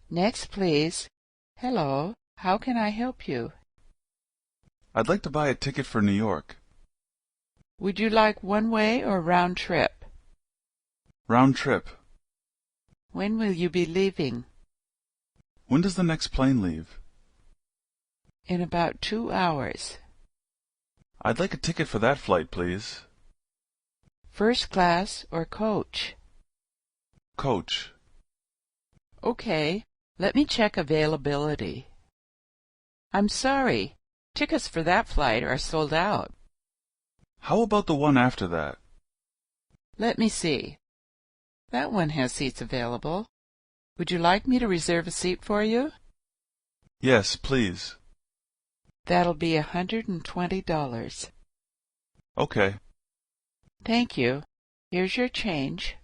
Next, please. Hello, how can I help you? I'd like to buy a ticket for New York. Would you like one-way or round trip? Round trip. When will you be leaving? When does the next plane leave? In about 2 hours. I'd like a ticket for that flight, please. First class or coach? Coach. Okay, let me check availability. I'm sorry, tickets for that flight are sold out. How about the one after that? Let me see. That one has seats available. Would you like me to reserve a seat for you? Yes, please. That'll be $120. Okay. Thank you. Here's your change.